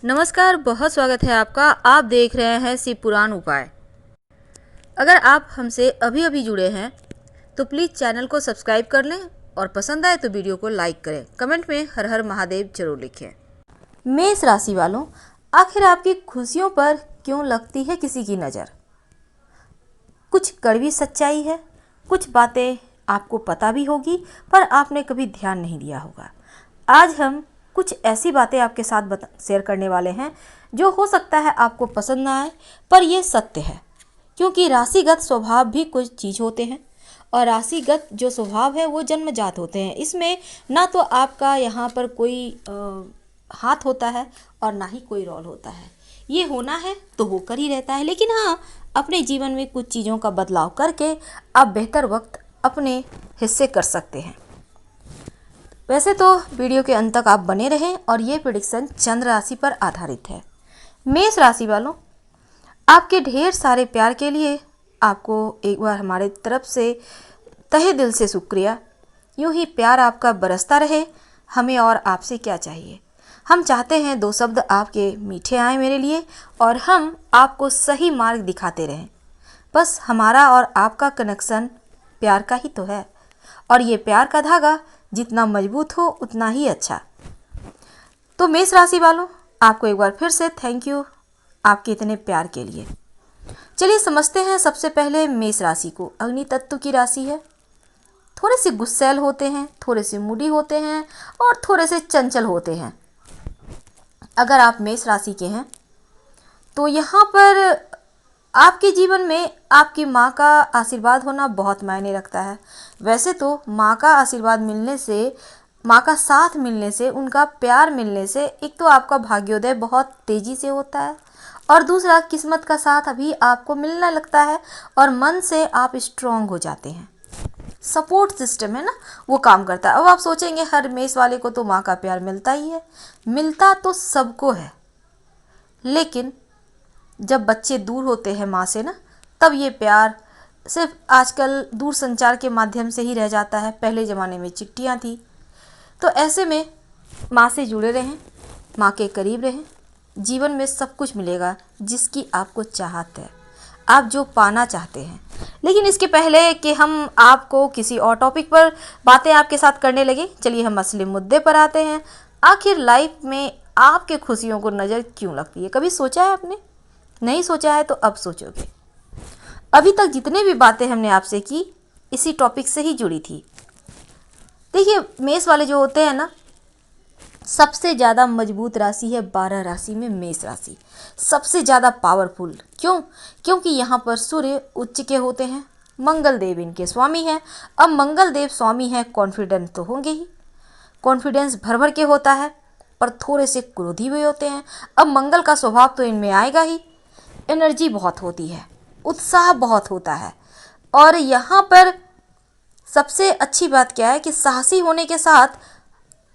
नमस्कार, बहुत स्वागत है आपका। आप देख रहे हैं शिव पुराण उपाय। अगर आप हमसे अभी अभी जुड़े हैं तो प्लीज़ चैनल को सब्सक्राइब कर लें और पसंद आए तो वीडियो को लाइक करें। कमेंट में हर हर महादेव जरूर लिखें। मेष राशि वालों, आखिर आपकी खुशियों पर क्यों लगती है किसी की नज़र? कुछ कड़वी सच्चाई है, कुछ बातें आपको पता भी होगी पर आपने कभी ध्यान नहीं दिया होगा। आज हम कुछ ऐसी बातें आपके साथ शेयर करने वाले हैं जो हो सकता है आपको पसंद ना आए, पर ये सत्य है। क्योंकि राशिगत स्वभाव भी कुछ चीज़ होते हैं और राशिगत जो स्वभाव है वो जन्मजात होते हैं। इसमें ना तो आपका यहाँ पर कोई हाथ होता है और ना ही कोई रोल होता है। ये होना है तो होकर ही रहता है, लेकिन हाँ, अपने जीवन में कुछ चीज़ों का बदलाव करके आप बेहतर वक्त अपने हिस्से कर सकते हैं। वैसे तो वीडियो के अंत तक आप बने रहें और ये प्रेडिक्शन चंद्र राशि पर आधारित है। मेष राशि वालों, आपके ढेर सारे प्यार के लिए आपको एक बार हमारे तरफ से तहे दिल से शुक्रिया। यूं ही प्यार आपका बरसता रहे, हमें और आपसे क्या चाहिए। हम चाहते हैं दो शब्द आपके मीठे आए मेरे लिए और हम आपको सही मार्ग दिखाते रहें। बस हमारा और आपका कनेक्शन प्यार का ही तो है और ये प्यार का धागा जितना मजबूत हो उतना ही अच्छा। तो मेष राशि वालों, आपको एक बार फिर से थैंक यू आपके इतने प्यार के लिए। चलिए समझते हैं सबसे पहले मेष राशि को। अग्नि तत्व की राशि है। थोड़े से गुस्सैल होते हैं, थोड़े से मूडी होते हैं और थोड़े से चंचल होते हैं। अगर आप मेष राशि के हैं तो यहाँ पर आपके जीवन में आपकी माँ का आशीर्वाद होना बहुत मायने रखता है। वैसे तो माँ का आशीर्वाद मिलने से, माँ का साथ मिलने से, उनका प्यार मिलने से एक तो आपका भाग्योदय बहुत तेज़ी से होता है और दूसरा किस्मत का साथ अभी आपको मिलने लगता है और मन से आप स्ट्रांग हो जाते हैं। सपोर्ट सिस्टम है ना, वो काम करता है। अब आप सोचेंगे हर मेष वाले को तो माँ का प्यार मिलता ही है। मिलता तो सबको है, लेकिन जब बच्चे दूर होते हैं माँ से ना, तब ये प्यार सिर्फ आजकल दूर संचार के माध्यम से ही रह जाता है। पहले ज़माने में चिट्ठियाँ थी। तो ऐसे में माँ से जुड़े रहें, माँ के करीब रहें। जीवन में सब कुछ मिलेगा जिसकी आपको चाहत है, आप जो पाना चाहते हैं। लेकिन इसके पहले कि हम आपको किसी और टॉपिक पर बातें आपके साथ करने लगे, चलिए हम असली मुद्दे पर आते हैं। आखिर लाइफ में आपके खुशियों को नज़र क्यों लगती है? कभी सोचा है आपने? नहीं सोचा है तो अब सोचोगे। अभी तक जितने भी बातें हमने आपसे की इसी टॉपिक से ही जुड़ी थी। देखिए, मेष वाले जो होते हैं ना, सबसे ज़्यादा मजबूत राशि है 12 राशि में मेष राशि, सबसे ज़्यादा पावरफुल। क्यों? क्योंकि यहाँ पर सूर्य उच्च के होते हैं, मंगल देव इनके स्वामी हैं। अब मंगल देव स्वामी हैं, कॉन्फिडेंट तो होंगे ही, कॉन्फिडेंस भर भर के होता है, पर थोड़े से क्रोधी भी होते हैं। अब मंगल का स्वभाव तो इनमें आएगा ही। एनर्जी बहुत होती है, उत्साह बहुत होता है और यहाँ पर सबसे अच्छी बात क्या है कि साहसी होने के साथ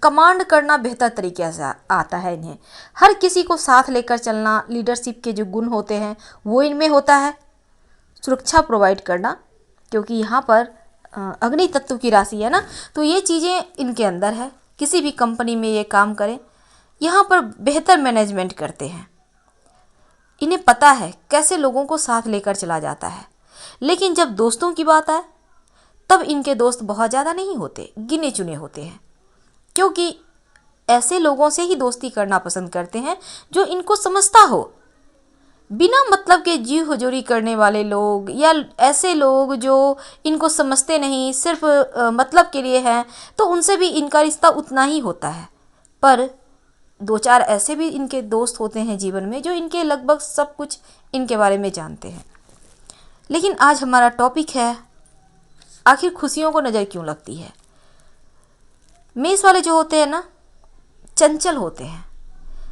कमांड करना बेहतर तरीके से आता है इन्हें। हर किसी को साथ लेकर चलना, लीडरशिप के जो गुण होते हैं वो इनमें होता है। सुरक्षा प्रोवाइड करना, क्योंकि यहाँ पर अग्नि तत्व की राशि है ना, तो ये चीज़ें इनके अंदर है। किसी भी कंपनी में ये काम करें, यहाँ पर बेहतर मैनेजमेंट करते हैं। इन्हें पता है कैसे लोगों को साथ लेकर चला जाता है। लेकिन जब दोस्तों की बात आए तब इनके दोस्त बहुत ज़्यादा नहीं होते, गिने चुने होते हैं। क्योंकि ऐसे लोगों से ही दोस्ती करना पसंद करते हैं जो इनको समझता हो। बिना मतलब के जी हुजूरी करने वाले लोग या ऐसे लोग जो इनको समझते नहीं, सिर्फ मतलब के लिए हैं, तो उनसे भी इनका रिश्ता उतना ही होता है। पर दो चार ऐसे भी इनके दोस्त होते हैं जीवन में जो इनके लगभग सब कुछ इनके बारे में जानते हैं। लेकिन आज हमारा टॉपिक है, आखिर खुशियों को नज़र क्यों लगती है। मेष वाले जो होते हैं ना, चंचल होते हैं।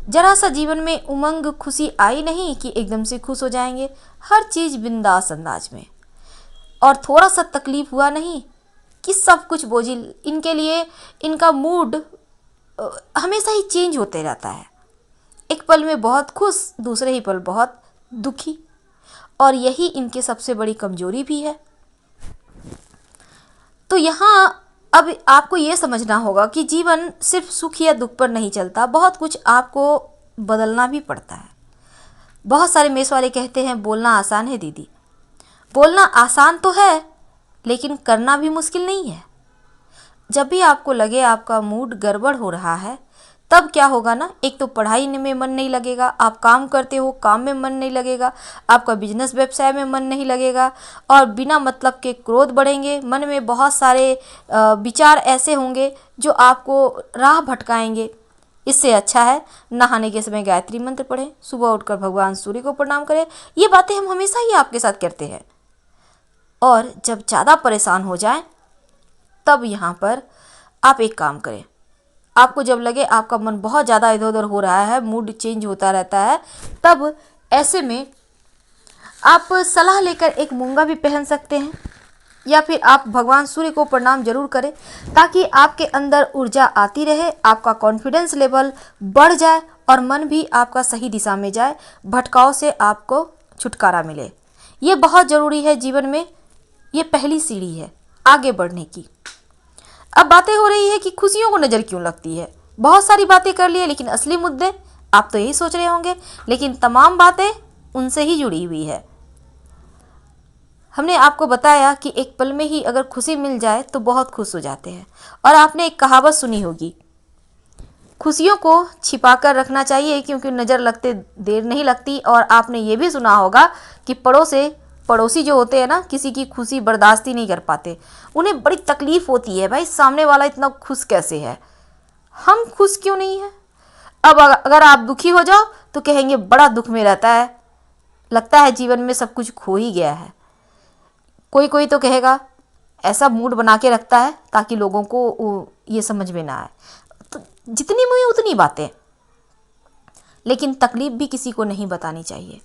जरा सा जीवन में उमंग खुशी आई नहीं कि एकदम से खुश हो जाएंगे। हर चीज़ बिंदास अंदाज में, और थोड़ा सा तकलीफ हुआ नहीं कि सब कुछ बोझिल। इनके लिए इनका मूड हमेशा ही चेंज होते रहता है। एक पल में बहुत खुश, दूसरे ही पल बहुत दुखी, और यही इनके सबसे बड़ी कमजोरी भी है। तो यहाँ अब आपको ये समझना होगा कि जीवन सिर्फ सुख या दुख पर नहीं चलता, बहुत कुछ आपको बदलना भी पड़ता है। बहुत सारे मेष वाले कहते हैं बोलना आसान है दीदी। बोलना आसान तो है, लेकिन करना भी मुश्किल नहीं है। जब भी आपको लगे आपका मूड गड़बड़ हो रहा है, तब क्या होगा ना, एक तो पढ़ाई में मन नहीं लगेगा, आप काम करते हो काम में मन नहीं लगेगा, आपका बिजनेस व्यवसाय में मन नहीं लगेगा, और बिना मतलब के क्रोध बढ़ेंगे। मन में बहुत सारे विचार ऐसे होंगे जो आपको राह भटकाएंगे। इससे अच्छा है नहाने के समय गायत्री मंत्र पढ़ें, सुबह उठकर भगवान सूर्य को प्रणाम करें। ये बातें हम हमेशा ही आपके साथ करते हैं। और जब ज़्यादा परेशान हो जाएं, तब यहाँ पर आप एक काम करें। आपको जब लगे आपका मन बहुत ज़्यादा इधर उधर हो रहा है, मूड चेंज होता रहता है, तब ऐसे में आप सलाह लेकर एक मूंगा भी पहन सकते हैं, या फिर आप भगवान सूर्य को प्रणाम जरूर करें, ताकि आपके अंदर ऊर्जा आती रहे, आपका कॉन्फिडेंस लेवल बढ़ जाए और मन भी आपका सही दिशा में जाए, भटकाव से आपको छुटकारा मिले। ये बहुत ज़रूरी है जीवन में। ये पहली सीढ़ी है आगे बढ़ने की। अब बातें हो रही है कि खुशियों को नज़र क्यों लगती है। बहुत सारी बातें कर लिए, लेकिन असली मुद्दे आप तो यही सोच रहे होंगे, लेकिन तमाम बातें उनसे ही जुड़ी हुई है। हमने आपको बताया कि एक पल में ही अगर खुशी मिल जाए तो बहुत खुश हो जाते हैं। और आपने एक कहावत सुनी होगी, खुशियों को छिपा कर रखना चाहिए क्योंकि नज़र लगते देर नहीं लगती। और आपने ये भी सुना होगा कि पड़ोसी जो होते हैं ना, किसी की खुशी बर्दाश्त ही नहीं कर पाते, उन्हें बड़ी तकलीफ होती है, भाई सामने वाला इतना खुश कैसे है, हम खुश क्यों नहीं है। अब अगर आप दुखी हो जाओ तो कहेंगे बड़ा दुख में रहता है, लगता है जीवन में सब कुछ खो ही गया है। कोई तो कहेगा ऐसा मूड बना के रखता है ताकि लोगों को ये समझ में ना आए। तो जितनी मुझे उतनी बातें, लेकिन तकलीफ भी किसी को नहीं बतानी चाहिए।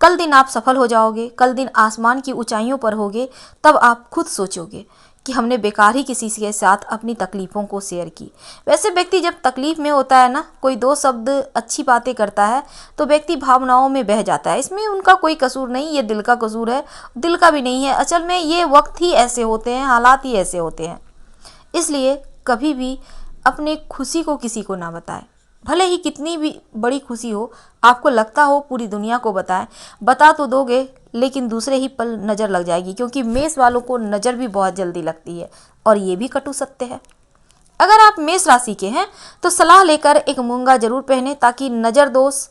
कल दिन आप सफल हो जाओगे, कल दिन आसमान की ऊंचाइयों पर होगे, तब आप खुद सोचोगे कि हमने बेकार ही किसी के साथ अपनी तकलीफ़ों को शेयर की। वैसे व्यक्ति जब तकलीफ़ में होता है ना, कोई दो शब्द अच्छी बातें करता है तो व्यक्ति भावनाओं में बह जाता है। इसमें उनका कोई कसूर नहीं, ये दिल का कसूर है, दिल का भी नहीं है। असल में ये वक्त ही ऐसे होते हैं, हालात ही ऐसे होते हैं। इसलिए कभी भी अपने खुशी को किसी को ना बताएं, भले ही कितनी भी बड़ी खुशी हो, आपको लगता हो पूरी दुनिया को बताएं, बता तो दोगे लेकिन दूसरे ही पल नज़र लग जाएगी, क्योंकि मेष वालों को नज़र भी बहुत जल्दी लगती है और ये भी कटु सत्य है। अगर आप मेष राशि के हैं तो सलाह लेकर एक मूंगा जरूर पहने, ताकि नज़र दोष,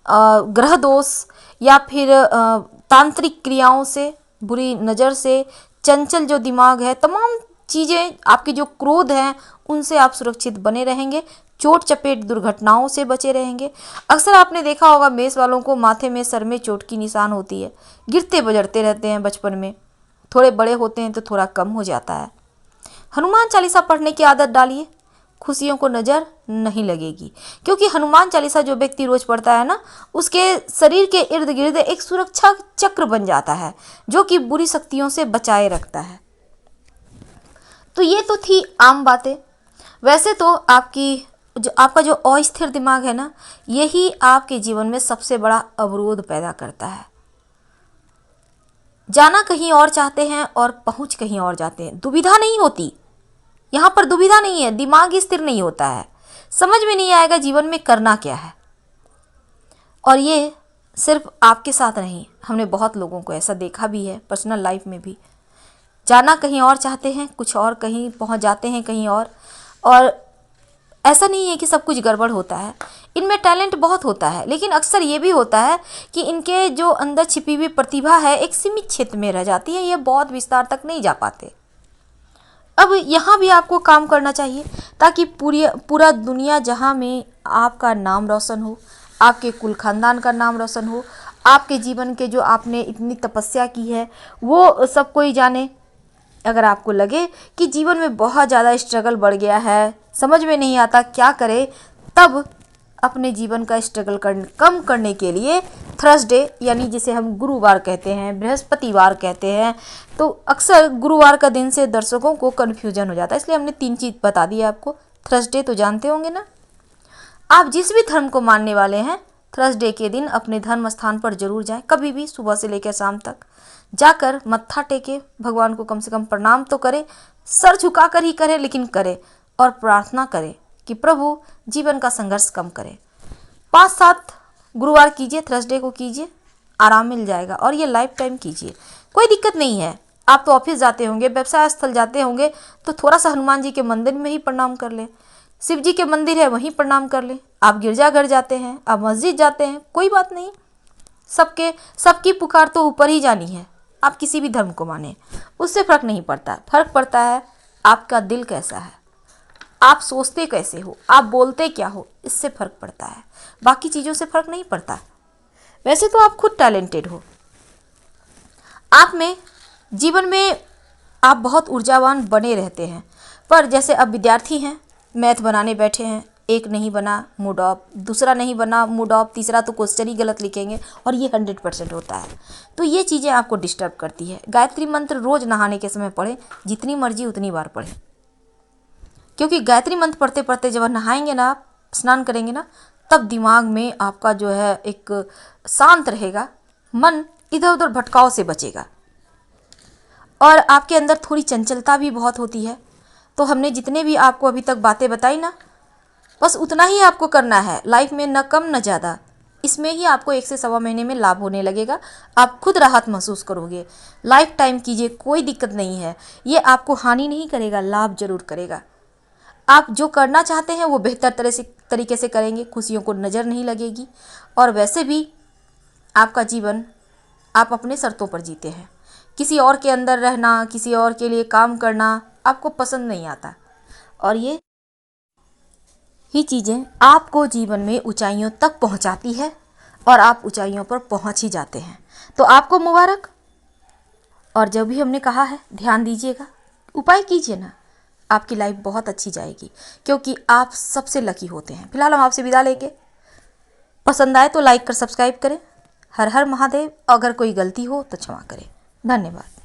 ग्रह दोष या फिर तांत्रिक क्रियाओं से, बुरी नज़र से, चंचल जो दिमाग है, तमाम चीज़ें, आपके जो क्रोध हैं, उनसे आप सुरक्षित बने रहेंगे, चोट चपेट दुर्घटनाओं से बचे रहेंगे। अक्सर आपने देखा होगा मेष वालों को माथे में, सर में चोट की निशान होती है, गिरते बजरते रहते हैं बचपन में, थोड़े बड़े होते हैं तो थोड़ा कम हो जाता है। हनुमान चालीसा पढ़ने की आदत डालिए, खुशियों को नज़र नहीं लगेगी, क्योंकि हनुमान चालीसा जो व्यक्ति रोज पढ़ता है ना, उसके शरीर के इर्द गिर्द एक सुरक्षा चक्र बन जाता है जो कि बुरी शक्तियों से बचाए रखता है। तो ये तो थी आम बातें। वैसे तो आपका जो अस्थिर दिमाग है ना, यही आपके जीवन में सबसे बड़ा अवरोध पैदा करता है। जाना कहीं और चाहते हैं और पहुंच कहीं और जाते हैं, दुविधा नहीं होती यहाँ पर, दुविधा नहीं है, दिमाग स्थिर नहीं होता है, समझ में नहीं आएगा जीवन में करना क्या है। और ये सिर्फ आपके साथ नहीं, हमने बहुत लोगों को ऐसा देखा भी है पर्सनल लाइफ में भी। जाना कहीं और चाहते हैं, कुछ और, कहीं पहुंच जाते हैं कहीं और ऐसा नहीं है कि सब कुछ गड़बड़ होता है, इनमें टैलेंट बहुत होता है, लेकिन अक्सर ये भी होता है कि इनके जो अंदर छिपी हुई प्रतिभा है एक सीमित क्षेत्र में रह जाती है, ये बहुत विस्तार तक नहीं जा पाते। अब यहाँ भी आपको काम करना चाहिए ताकि पूरा दुनिया जहाँ में आपका नाम रोशन हो, आपके कुल खानदान का नाम रोशन हो, आपके जीवन के जो आपने इतनी तपस्या की है वो सब कोई जाने। अगर आपको लगे कि जीवन में बहुत ज़्यादा स्ट्रगल बढ़ गया है, समझ में नहीं आता क्या करे, तब अपने जीवन का स्ट्रगल कम करने के लिए थर्सडे, यानी जिसे हम गुरुवार कहते हैं, बृहस्पतिवार कहते हैं, तो अक्सर गुरुवार का दिन से दर्शकों को कन्फ्यूजन हो जाता है, इसलिए हमने 3 चीज़ बता दी है आपको। थर्सडे तो जानते होंगे ना, आप जिस भी धर्म को मानने वाले हैं, थर्सडे के दिन अपने धर्म स्थान पर जरूर जाएं, कभी भी सुबह से लेकर शाम तक जाकर मत्था टेके, भगवान को कम से कम प्रणाम तो करें, सर झुका कर ही करें लेकिन करें, और प्रार्थना करें कि प्रभु जीवन का संघर्ष कम करें। 5-7 गुरुवार कीजिए, थर्सडे को कीजिए, आराम मिल जाएगा। और ये लाइफ टाइम कीजिए, कोई दिक्कत नहीं है। आप तो ऑफिस जाते होंगे, व्यवसाय स्थल जाते होंगे, तो थोड़ा सा हनुमान जी के मंदिर में ही प्रणाम कर लें, शिव जी के मंदिर है वहीं प्रणाम कर लें। आप गिरजाघर जाते हैं, आप मस्जिद जाते हैं, कोई बात नहीं। सबकी पुकार तो ऊपर ही जानी है। आप किसी भी धर्म को माने, उससे फ़र्क नहीं पड़ता। फ़र्क पड़ता है आपका दिल कैसा है, आप सोचते कैसे हो, आप बोलते क्या हो, इससे फ़र्क पड़ता है। बाकी चीज़ों से फ़र्क नहीं पड़ता। वैसे तो आप खुद टैलेंटेड हो, आप में जीवन में आप बहुत ऊर्जावान बने रहते हैं। पर जैसे अब विद्यार्थी हैं, मैथ बनाने बैठे हैं, एक नहीं बना मूड ऑफ, दूसरा नहीं बना मूड ऑफ, तीसरा तो क्वेश्चन ही गलत लिखेंगे, और ये 100% होता है। तो ये चीज़ें आपको डिस्टर्ब करती है। गायत्री मंत्र रोज़ नहाने के समय पढ़ें, जितनी मर्जी उतनी बार पढ़ें, क्योंकि गायत्री मंत्र पढ़ते पढ़ते जब नहाएंगे ना, आप स्नान करेंगे ना, तब दिमाग में आपका जो है एक शांत रहेगा, मन इधर उधर भटकाव से बचेगा। और आपके अंदर थोड़ी चंचलता भी बहुत होती है। तो हमने जितने भी आपको अभी तक बातें बताई ना, बस उतना ही आपको करना है लाइफ में, न कम न ज़्यादा। इसमें ही आपको 1 से सवा महीने में लाभ होने लगेगा, आप खुद राहत महसूस करोगे। लाइफ टाइम कीजिए, कोई दिक्कत नहीं है। ये आपको हानि नहीं करेगा, लाभ जरूर करेगा। आप जो करना चाहते हैं वो बेहतर तरीके से करेंगे, खुशियों को नज़र नहीं लगेगी। और वैसे भी आपका जीवन आप अपने शर्तों पर जीते हैं। किसी और के अंदर रहना, किसी और के लिए काम करना आपको पसंद नहीं आता। और ये ही चीज़ें आपको जीवन में ऊंचाइयों तक पहुंचाती है, और आप ऊंचाइयों पर पहुंच ही जाते हैं। तो आपको मुबारक। और जब भी हमने कहा है ध्यान दीजिएगा, उपाय कीजिए ना, आपकी लाइफ बहुत अच्छी जाएगी, क्योंकि आप सबसे लकी होते हैं। फिलहाल हम आपसे विदा लेंगे। पसंद आए तो लाइक कर सब्सक्राइब करें। हर हर महादेव। अगर कोई गलती हो तो क्षमा करें। धन्यवाद।